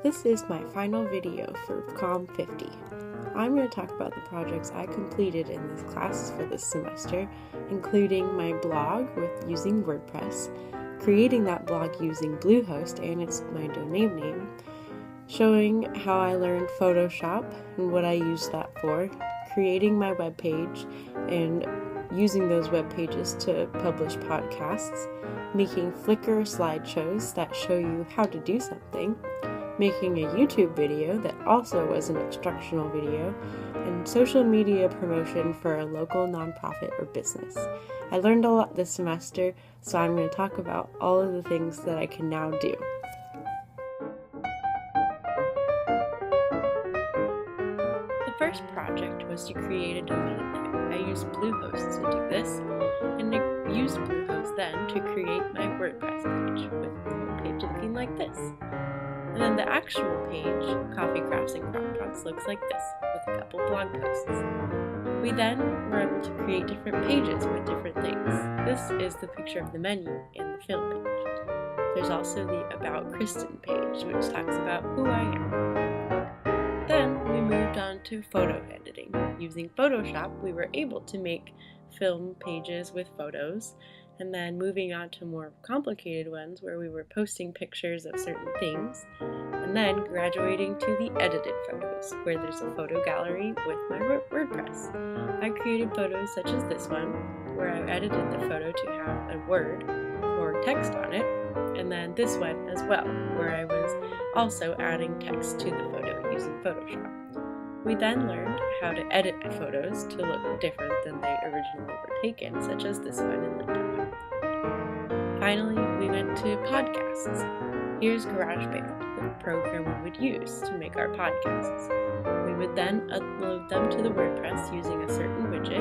This is my final video for COMM 50. I'm going to talk about the projects I completed in this class for this semester, including my blog with using WordPress, creating that blog using Bluehost and it's my domain name, showing how I learned Photoshop and what I used that for, creating my webpage and using those web pages to publish podcasts, making Flickr slideshows that show you how to do something, making a YouTube video that also was an instructional video, and social media promotion for a local nonprofit or business. I learned a lot this semester, so I'm going to talk about all of the things that I can now do. The first project was to create a domain name. I used Bluehost to do this, and I used Bluehost then to create my WordPress page with the whole page looking like this. And then the actual page, Coffee Crafts and Crockpots, looks like this, with a couple blog posts. We then were able to create different pages with different things. This is the picture of the menu and the film page. There's also the About Kristen page, which talks about who I am. Then we moved on to photo editing. Using Photoshop, we were able to make film pages with photos, and then moving on to more complicated ones where we were posting pictures of certain things, and then graduating to the edited photos, where there's a photo gallery with my WordPress. I created photos such as this one, where I edited the photo to have a word or text on it, and then this one as well, where I was also adding text to the photo using Photoshop. We then learned how to edit my photos to look different than they originally were taken, such as this one in the Finally, we went to podcasts. Here's GarageBand, the program we would use to make our podcasts. We would then upload them to the WordPress using a certain widget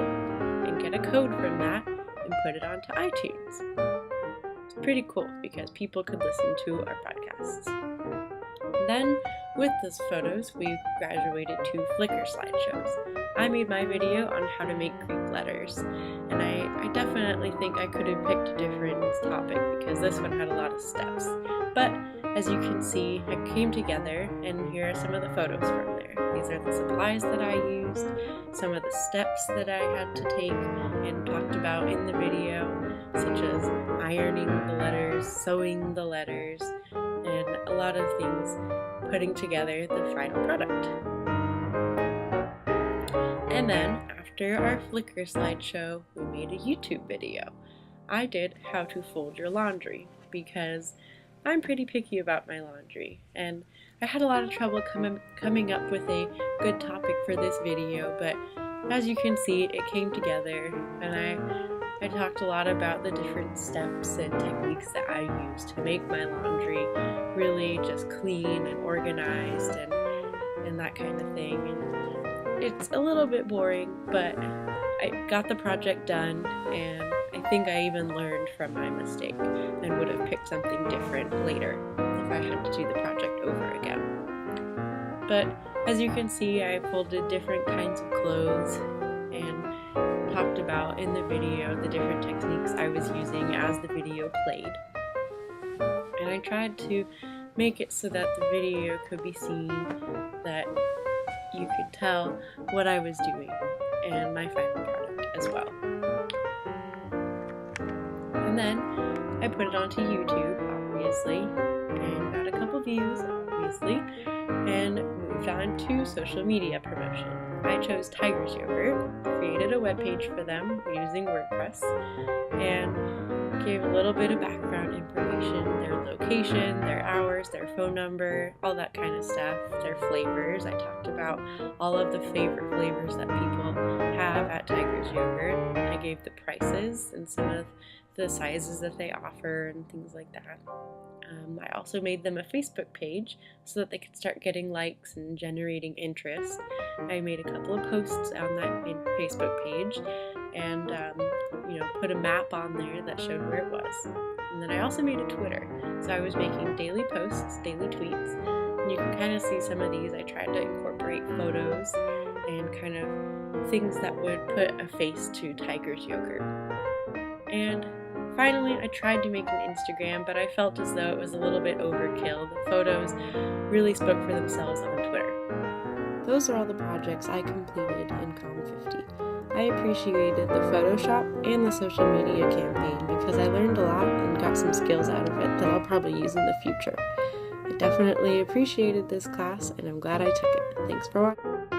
and get a code from that and put it onto iTunes. It's pretty cool because people could listen to our podcasts. Then, with those photos, we graduated to Flickr slideshows. I made my video on how to make Greek letters, and I definitely think I could have picked a different topic because this one had a lot of steps. But, as you can see, it came together, and here are some of the photos from there. These are the supplies that I used, some of the steps that I had to take and talked about in the video, such as ironing the letters, sewing the letters, and a lot of things putting together the final product. And then, after our Flickr slideshow, we made a YouTube video. I did how to fold your laundry because I'm pretty picky about my laundry, and I had a lot of trouble coming up with a good topic for this video, but as you can see, it came together, and I talked a lot about the different steps and techniques that I use to make my laundry really just clean and organized and that kind of thing. And it's a little bit boring, but I got the project done, and I think I even learned from my mistake and would have picked something different later if I had to do the project over again. But as you can see, I folded different kinds of clothes and talked about in the video the different techniques I was using as the video played. And I tried to make it so that the video could be seen, that you could tell what I was doing and my final product as well. And then I put it onto YouTube, obviously, and got a couple views, obviously, and moved on to social media promotion. I chose Tiger's Yogurt, created a webpage for them using WordPress, and gave a little bit of background information, their location, their hours, their phone number, all that kind of stuff, their flavors. I talked about all of the favorite flavors that people have at Tiger's Yogurt. I gave the prices and some of the sizes that they offer and things like that. I also made them a Facebook page so that they could start getting likes and generating interest. I made a couple of posts on that Facebook page and put a map on there that showed where it was. And then I also made a Twitter. So I was making daily posts, daily tweets, and you can kind of see some of these. I tried to incorporate photos and kind of things that would put a face to Tiger's Yogurt. And Finally, I tried to make an Instagram, but I felt as though it was a little bit overkill. The photos really spoke for themselves on Twitter. Those are all the projects I completed in COMM 50. I appreciated the Photoshop and the social media campaign because I learned a lot and got some skills out of it that I'll probably use in the future. I definitely appreciated this class and I'm glad I took it. Thanks for watching.